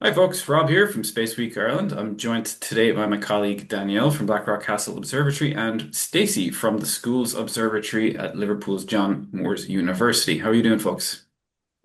Hi folks, Rob here from Space Week Ireland. I'm joined today by my colleague Danielle from Blackrock Castle Observatory and Stacey from the Schools Observatory at Liverpool's John Moores University. How are you doing, folks?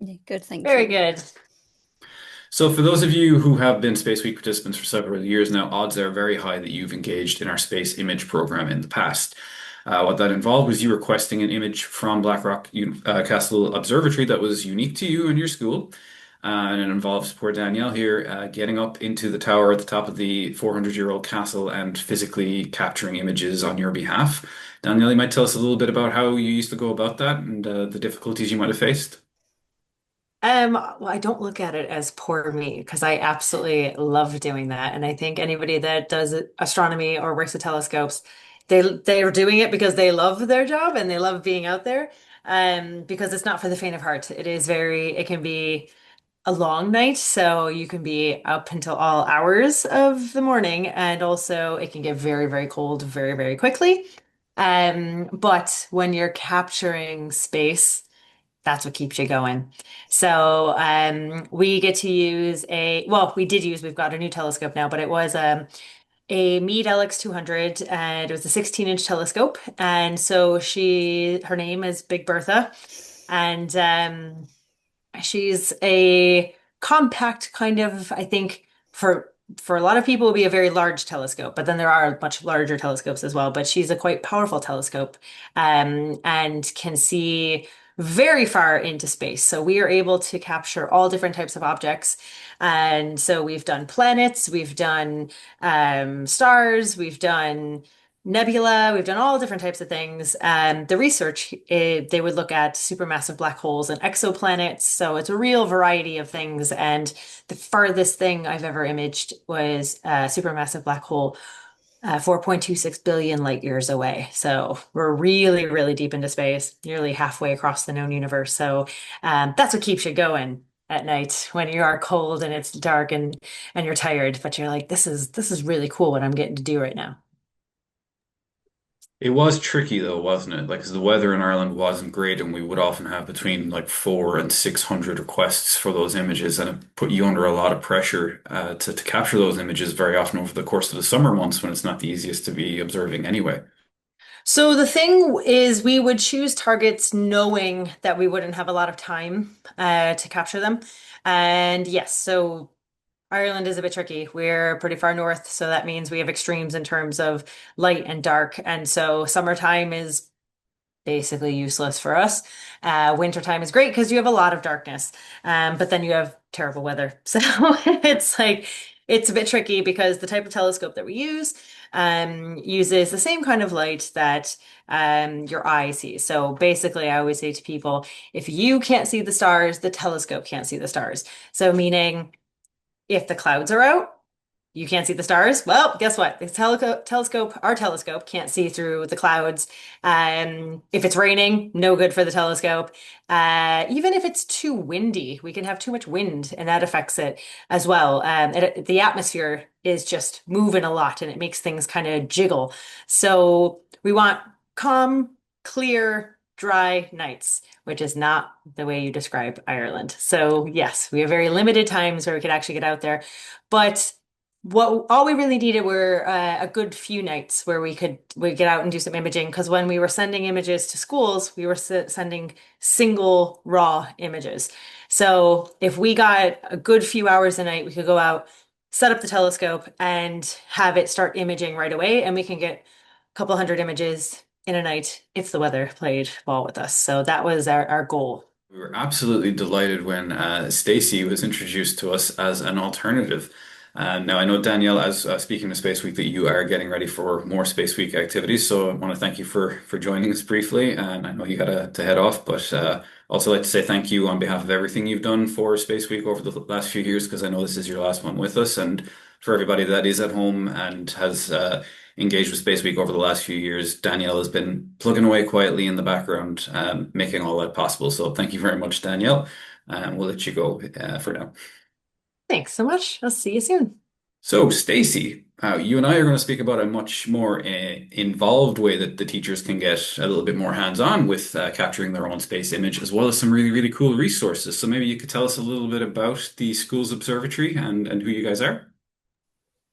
Yeah, good, thank Very you. good. So, for those of you who have been Space Week participants for several years now, odds are very high that you've engaged in our space image program in the past. What that involved was you requesting an image from Castle Observatory that was unique to you and your school. And it involves poor Danielle here getting up into the tower at the top of the 400-year-old castle and physically capturing images on your behalf. Danielle, you might tell us a little bit about how you used to go about that and the difficulties you might have faced. Well, I don't look at it as poor me because I absolutely love doing that. And I think anybody that does astronomy or works with telescopes, they are doing it because they love their job and they love being out there. Because it's not for the faint of heart. It can be a long night, so you can be up until all hours of the morning, and also it can get very, very cold very, very quickly. But when you're capturing space, that's what keeps you going. So we get to use we did use, we've got a new telescope now, but it was a Meade LX200 and it was a 16-inch telescope. And so her name is Big Bertha. And she's a compact kind of, I think, for a lot of people, it would be a very large telescope, but then there are much larger telescopes as well. But she's a quite powerful telescope, and can see very far into space. So we are able to capture all different types of objects. And so we've done planets, we've done stars, we've done nebula, we've done all different types of things. The research, they would look at supermassive black holes and exoplanets. So it's a real variety of things. And the farthest thing I've ever imaged was a supermassive black hole, 4.26 billion light years away. So we're really, really deep into space, nearly halfway across the known universe. So that's what keeps you going at night when you are cold and it's dark and you're tired, but you're like, this is really cool what I'm getting to do right now. It was tricky though, wasn't it? Like, 'cause the weather in Ireland wasn't great, and we would often have between like 400 and 600 requests for those images, and it put you under a lot of pressure to capture those images very often over the course of the summer months when it's not the easiest to be observing anyway. So the thing is, we would choose targets knowing that we wouldn't have a lot of time to capture them. And yes, so Ireland is a bit tricky. We're pretty far north, so that means we have extremes in terms of light and dark. And so summertime is basically useless for us. Wintertime is great because you have a lot of darkness, but then you have terrible weather. So it's like it's a bit tricky because the type of telescope that we use uses the same kind of light that your eye sees. So basically, I always say to people, if you can't see the stars, the telescope can't see the stars. So meaning if the clouds are out, you can't see the stars. Well, guess what? Our telescope can't see through the clouds. If it's raining, no good for the telescope. Even if it's too windy, we can have too much wind, and that affects it as well. The atmosphere is just moving a lot, and it makes things kind of jiggle. So we want calm, clear, dry nights, which is not the way you describe Ireland. So yes, we have very limited times where we could actually get out there, but what all we really needed were a good few nights where we get out and do some imaging, because when we were sending images to schools, we were sending single raw images. So if we got a good few hours a night, we could go out, set up the telescope, and have it start imaging right away, and we can get a couple hundred images in a night if the weather played ball with us. So that was our goal. We were absolutely delighted when Stacey was introduced to us as an alternative. Now, I know, Danielle, as speaking of Space Week, that you are getting ready for more Space Week activities. So I want to thank you for joining us briefly. And I know you got to head off, but also like to say thank you on behalf of everything you've done for Space Week over the last few years, because I know this is your last one with us. And for everybody that is at home and has engaged with Space Week over the last few years, Danielle has been plugging away quietly in the background, making all that possible. So thank you very much, Danielle. And we'll let you go for now. Thanks so much. I'll see you soon. So, Stacey, You and I are going to speak about a much more involved way that the teachers can get a little bit more hands-on with capturing their own space image, as well as some really, really cool resources. So maybe you could tell us a little bit about the Schools Observatory and who you guys are.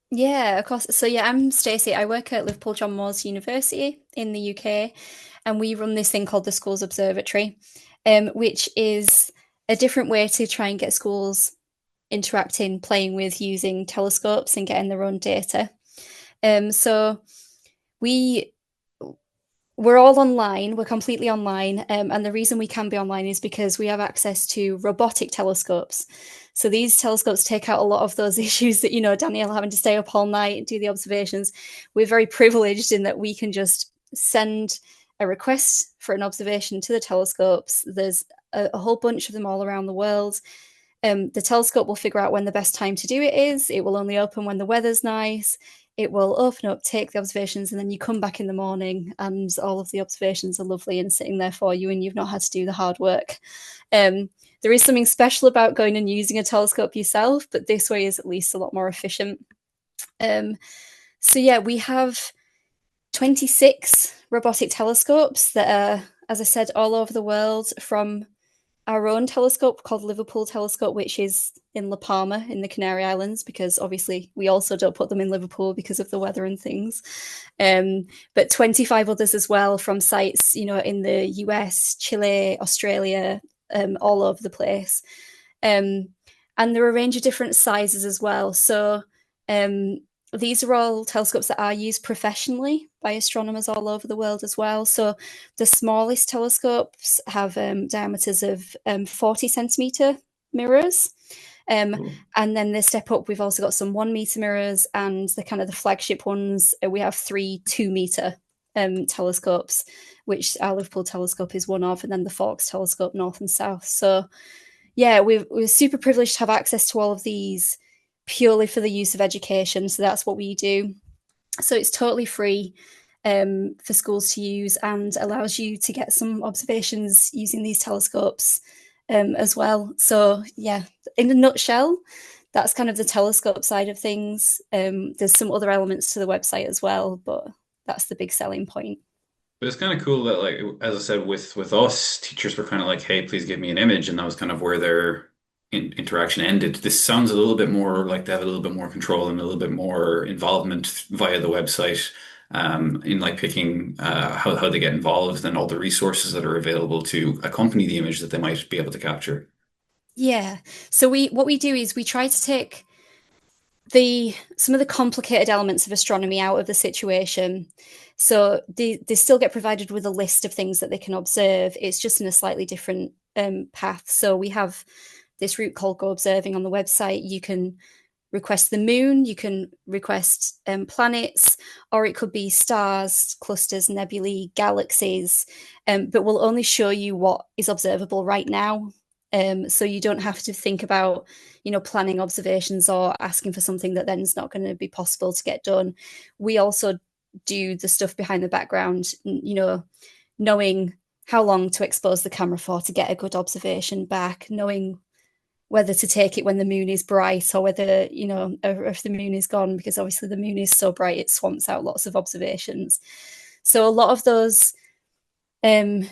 Yeah, of course. So yeah, I'm Stacey. I work at Liverpool John Moores University in the UK, and we run this thing called the Schools Observatory, which is a different way to try and get schools interacting, playing with using telescopes and getting their own data. So we we're all online, we're completely online. And the reason we can be online is because we have access to robotic telescopes. So these telescopes take out a lot of those issues that, Danielle having to stay up all night and do the observations. We're very privileged in that we can just send a request for an observation to the telescopes. There's a whole bunch of them all around the world. The telescope will figure out when the best time to do it is. It will only open when the weather's nice. It will open up, take the observations, and then you come back in the morning and all of the observations are lovely and sitting there for you, and you've not had to do the hard work. There is something special about going and using a telescope yourself, but this way is at least a lot more efficient. So yeah, we have 26 robotic telescopes that are, as I said, all over the world, from our own telescope called Liverpool Telescope, which is in La Palma in the Canary Islands, because obviously we also don't put them in Liverpool because of the weather and things. But 25 others as well from sites, in the US, Chile, Australia, all over the place. Um, and there are a range of different sizes as well. So these are all telescopes that are used professionally by astronomers all over the world as well. So the smallest telescopes have diameters of 40 centimeter mirrors. Cool. And then they step up. We've also got some 1 meter mirrors, and the kind of the flagship ones. We have three 2 meter telescopes, which our Liverpool telescope is one of, and then the Forks telescope, north and south. So yeah, we're super privileged to have access to all of these purely for the use of education. So that's what we do. So it's totally free for schools to use and allows you to get some observations using these telescopes as well. So yeah, in a nutshell, that's kind of the telescope side of things. There's some other elements to the website as well, but that's the big selling point. But it's kind of cool that, like, as I said, with us, teachers were kind of like, "Hey, please give me an image," and that was kind of where their interaction ended. This sounds a little bit more like they have a little bit more control and a little bit more involvement via the website, in like picking how they get involved and all the resources that are available to accompany the image that they might be able to capture. Yeah. So what we do is we try to take the some of the complicated elements of astronomy out of the situation. So they still get provided with a list of things that they can observe. It's just in a slightly different path. So we have this route called Go Observing on the website. You can request the moon, you can request planets, or it could be stars, clusters, nebulae, galaxies, but we'll only show you what is observable right now. So you don't have to think about, planning observations or asking for something that then is not going to be possible to get done. We also do the stuff behind the background, knowing how long to expose the camera for to get a good observation back, knowing whether to take it when the moon is bright or whether, or if the moon is gone, because obviously the moon is so bright it swamps out lots of observations. So a lot of those the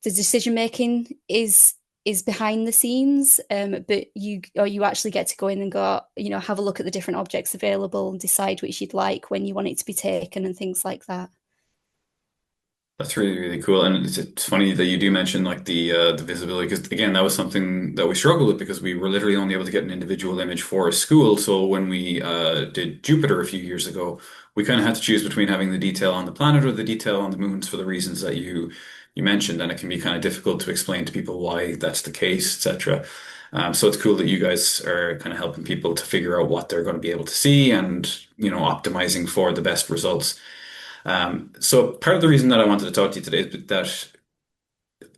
decision making is behind the scenes, but you actually get to go in and go, have a look at the different objects available and decide which you'd like, when you want it to be taken, and things like that. That's really, really cool. And it's funny that you do mention like the visibility, because again, that was something that we struggled with because we were literally only able to get an individual image for a school. So when we did Jupiter a few years ago, we kind of had to choose between having the detail on the planet or the detail on the moons for the reasons that you mentioned, and it can be kind of difficult to explain to people why that's the case, etc. So it's cool that you guys are kind of helping people to figure out what they're going to be able to see and, optimizing for the best results. So part of the reason that I wanted to talk to you today is that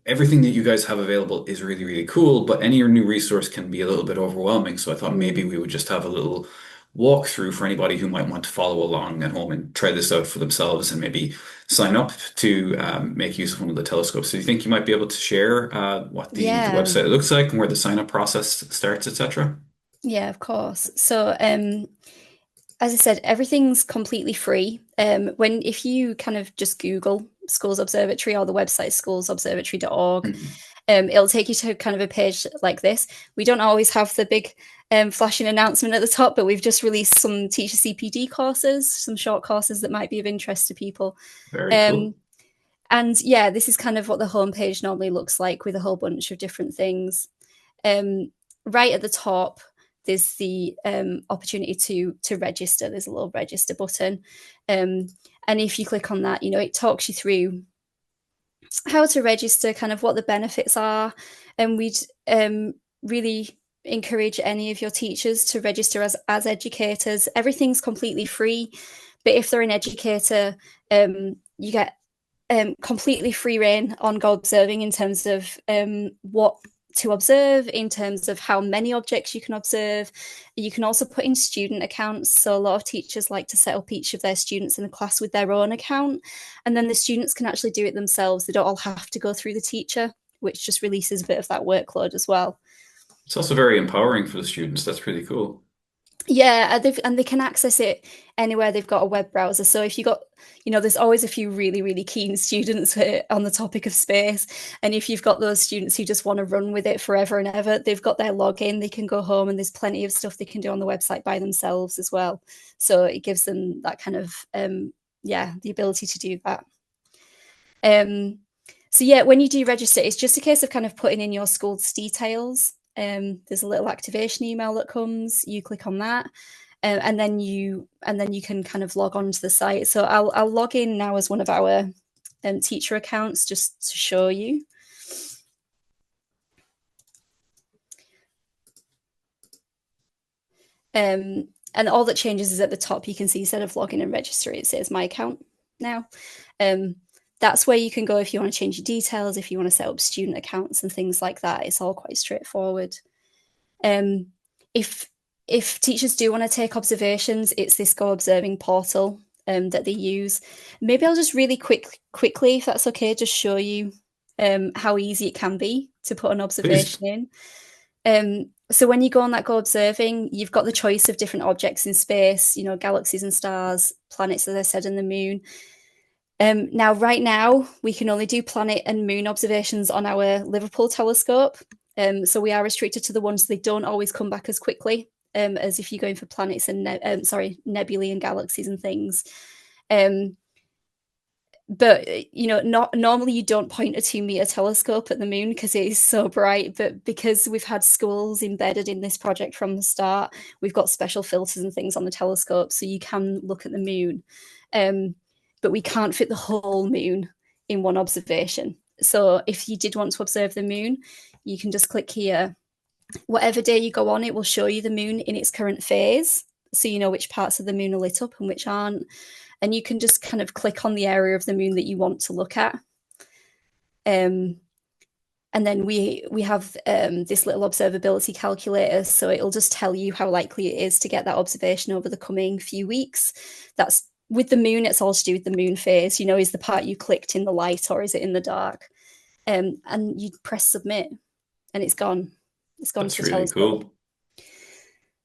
everything that you guys have available is really, really cool, but any new resource can be a little bit overwhelming. So I thought maybe Mm. we would just have a little walkthrough for anybody who might want to follow along at home and try this out for themselves and maybe sign up to make use of one of the telescopes. So do you think you might be able to share what the Yeah, website looks like and where the sign up process starts, etc.? yeah, of course. So as I said, everything's completely free. If you kind of just Google Schools Observatory or the website schoolsobservatory.org, Mhm. it'll take you to kind of a page like this. We don't always have the big flashing announcement at the top, but we've just released some teacher CPD courses, some short courses that might be of interest to people. Very Um, cool. and yeah, this is kind of what the homepage normally looks like with a whole bunch of different things. Right at the top, there's the opportunity to register. There's a little register button. And if you click on that, it talks you through how to register, kind of what the benefits are. And we'd really encourage any of your teachers to register as educators. Everything's completely free, but if they're an educator, you get completely free reign on go observing in terms of what to observe, in terms of how many objects you can observe. You can also put in student accounts. So a lot of teachers like to set up each of their students in a class with their own account, and then the students can actually do it themselves. They don't all have to go through the teacher, which just releases a bit of that workload as well. It's also very empowering for the students. That's pretty cool. Yeah, and they can access it anywhere they've got a web browser. So if you got, there's always a few really, really keen students on the topic of space. And if you've got those students who just want to run with it forever and ever, they've got their login, they can go home and there's plenty of stuff they can do on the website by themselves as well. So it gives them that kind of, the ability to do that. So yeah, when you do register, it's just a case of kind of putting in your school's details. There's a little activation email that comes. You click on that, and then you can kind of log on to the site. So I'll log in now as one of our teacher accounts just to show you. And all that changes is at the top. You can see instead of login and register, it says my account now. That's where you can go if you want to change your details, if you want to set up student accounts and things like that. It's all quite straightforward. If teachers do want to take observations, it's this Go Observing portal that they use. Maybe I'll just really quickly, if that's okay, just show you how easy it can be to put an Please. observation in. So when you go on that Go Observing, you've got the choice of different objects in space, galaxies and stars, planets, as I said, and the moon. Now, right now, we can only do planet and moon observations on our Liverpool telescope. So we are restricted to the ones that don't always come back as quickly as if you're going for planets and nebulae and galaxies and things. But not normally you don't point a 2-meter telescope at the moon because it is so bright. But because we've had schools embedded in this project from the start, we've got special filters and things on the telescope, so you can look at the moon. But we can't fit the whole moon in one observation. So if you did want to observe the moon, you can just click here. Whatever day you go on, it will show you the moon in its current phase. So you know which parts of the moon are lit up and which aren't. And you can just kind of click on the area of the moon that you want to look at. And then we have this little observability calculator. So it'll just tell you how likely it is to get that observation over the coming few weeks. That's with the moon, it's all to do with the moon phase. Is the part you clicked in the light or is it in the dark? And you press submit and it's gone. It's gone That's to the really telescope. cool.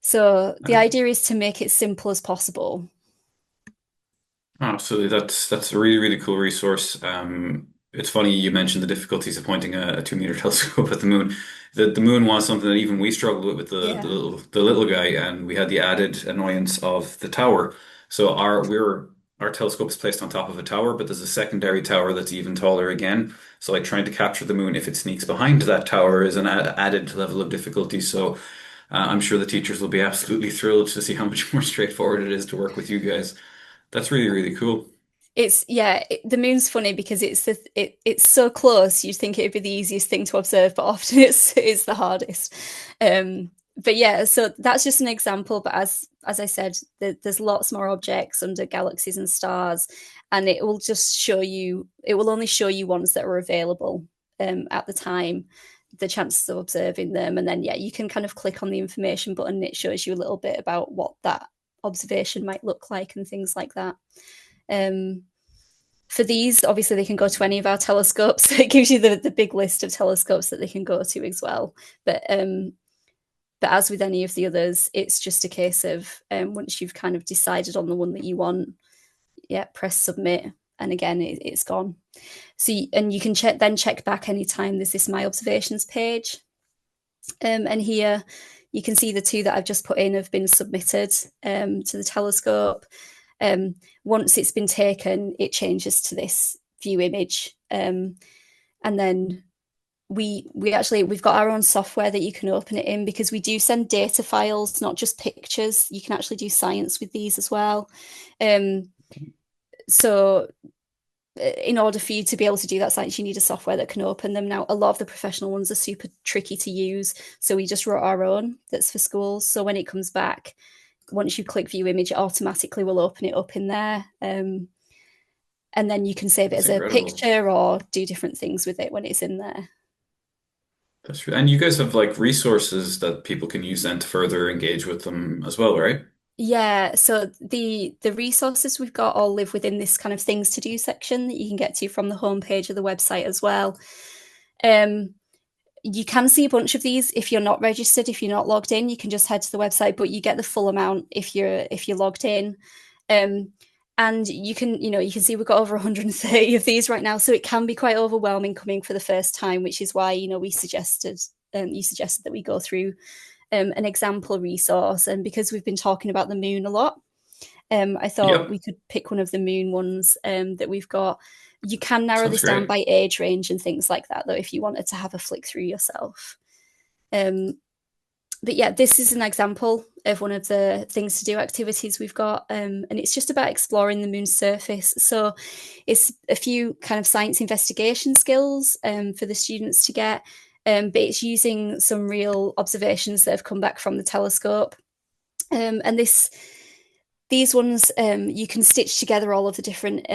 So the idea is to make it simple as possible. Absolutely. That's a really, really cool resource. It's funny you mentioned the difficulties of pointing a 2-meter telescope at the moon. The moon was something that even we struggled with Yeah. the little guy, and we had the added annoyance of the tower. So our telescope is placed on top of a tower, but there's a secondary tower that's even taller again. So like trying to capture the moon if it sneaks behind that tower is an added level of difficulty. So I'm sure the teachers will be absolutely thrilled to see how much more straightforward it is to work with you guys. That's really, really cool. The moon's funny because it's so close. You'd think it'd be the easiest thing to observe, but often it's the hardest. But yeah, so that's just an example. But as I said, there's lots more objects under galaxies and stars, and it will just show you. It will only show you ones that are available at the time, the chances of observing them, and then you can kind of click on the information button. And it shows you a little bit about what that observation might look like and things like that. For these, obviously, they can go to any of our telescopes. It gives you the big list of telescopes that they can go to as well. But But as with any of the others, it's just a case of once you've kind of decided on the one that you want, yeah, press submit, and again, it's gone. So and you can check back anytime there's this my observations page, and here you can see the two that I've just put in have been submitted to the telescope. Once it's been taken, it changes to this view image, and then we've got our own software that you can open it in, because we do send data files, not just pictures. You can actually do science with these as well. So in order for you to be able to do that science, you need a software that can open them. Now, a lot of the professional ones are super tricky to use, so we just wrote our own that's for schools. So when it comes back, once you click view image, it automatically will open it up in there. And then you can save it That's as a incredible. picture or do different things with it when it's in there. That's and you guys have like resources that people can use then to further engage with them as well, right? Yeah, so the resources we've got all live within this kind of things to do section that you can get to from the homepage of the website as well. You can see a bunch of these if you're not registered, if you're not logged in, you can just head to the website, but you get the full amount if you're logged in. And you can see we've got over 130 of these right now, so it can be quite overwhelming coming for the first time, which is why you suggested that we go through an example resource. And because we've been talking about the moon a lot, I thought Yep. we could pick one of the moon ones that we've got. You can narrow Sounds this down great. by age range and things like that, though, if you wanted to have a flick through yourself. But yeah, this is an example of one of the things to do activities we've got, and it's just about exploring the moon's surface. So it's a few kind of science investigation skills for the students to get, but it's using some real observations that have come back from the telescope. And these ones, you can stitch together all of the different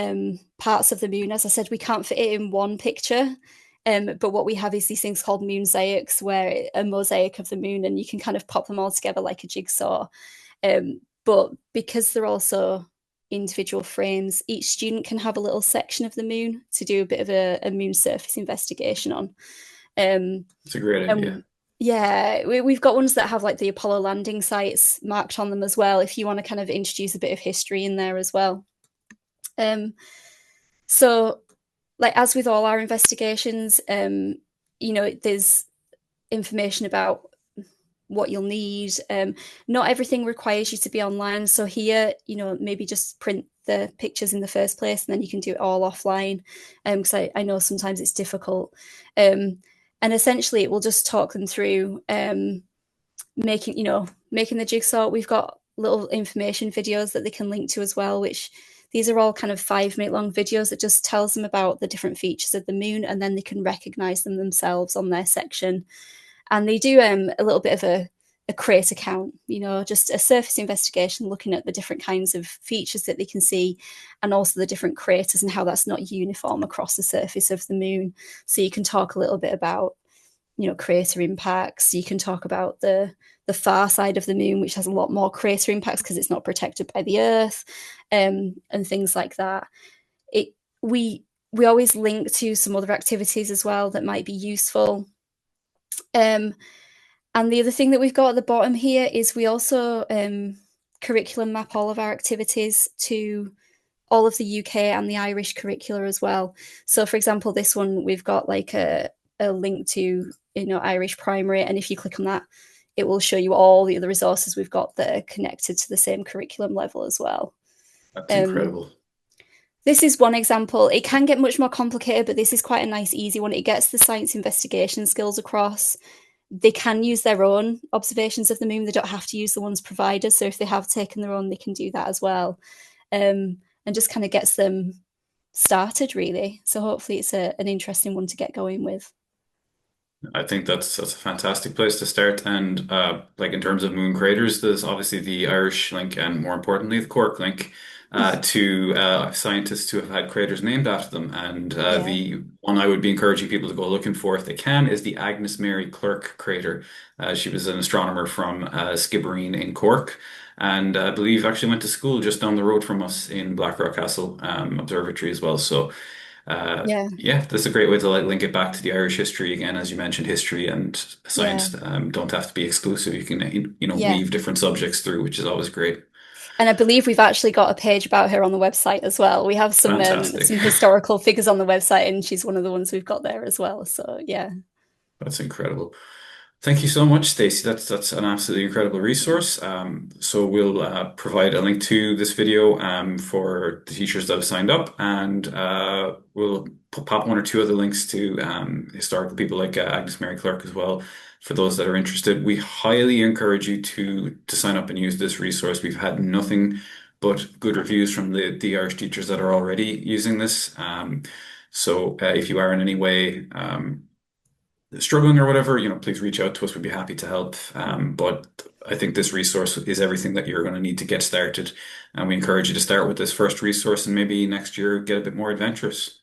parts of the moon. As I said, we can't fit it in one picture, but what we have is these things called mosaics, where a mosaic of the moon, and you can kind of pop them all together like a jigsaw. But because they're also individual frames, each student can have a little section of the moon to do a bit of a moon surface investigation on. It's a great idea. Yeah, we've got ones that have like the Apollo landing sites marked on them as well, if you want to kind of introduce a bit of history in there as well. So, like as with all our investigations, there's information about what you'll need. Not everything requires you to be online. So here, maybe just print the pictures in the first place, and then you can do it all offline. Because I know sometimes it's difficult. And essentially, it will just talk them through making the jigsaw. We've got little information videos that they can link to as well, which these are all kind of 5-minute long videos that just tells them about the different features of the moon, and then they can recognize them themselves on their section. And they do a little bit of a crater count, just a surface investigation, looking at the different kinds of features that they can see, and also the different craters and how that's not uniform across the surface of the moon. So you can talk a little bit about crater impacts. You can talk about the far side of the moon, which has a lot more crater impacts because it's not protected by the Earth, and things like that. We always link to some other activities as well that might be useful. And the other thing that we've got at the bottom here is we also curriculum map all of our activities to all of the UK and the Irish curricula as well. So, for example, this one, we've got like a link to Irish primary, and if you click on that, it will show you all the other resources we've got that are connected to the same curriculum level as well. That's incredible. This is one example. It can get much more complicated, but this is quite a nice, easy one. It gets the science investigation skills across. They can use their own observations of the moon. They don't have to use the ones provided. So if they have taken their own, they can do that as well. And just kind of gets them started, really. So hopefully it's an interesting one to get going with. I think that's a fantastic place to start. And like in terms of moon craters, there's obviously the Irish link and more importantly the Cork link to scientists who have had craters named after them. And Yeah. the one I would be encouraging people to go looking for if they can is the Agnes Mary Clerke crater. She was an astronomer from Skibbereen in Cork. And I believe actually went to school just down the road from us in Blackrock Castle Observatory as well. So Yeah, Yeah, that's a great way to like link it back to the Irish history again, as you mentioned, history and yeah, science don't have to be exclusive. You can yeah. weave different subjects through, which is always great. And I believe we've actually got a page about her on the website as well. We have Fantastic. some historical figures on the website, and she's one of the ones we've got there as well. So yeah. That's incredible. Thank you so much, Stacey. That's an absolutely incredible resource. So we'll provide a link to this video for the teachers that have signed up, and we'll pop one or two other links to historical people like Agnes Mary Clark as well. For those that are interested, we highly encourage you to sign up and use this resource. We've had nothing but good reviews from the Irish teachers that are already using this. So if you are in any way struggling or whatever, please reach out to us. We'd be happy to help. But I think this resource is everything that you're going to need to get started. And we encourage you to start with this first resource and maybe next year get a bit more adventurous.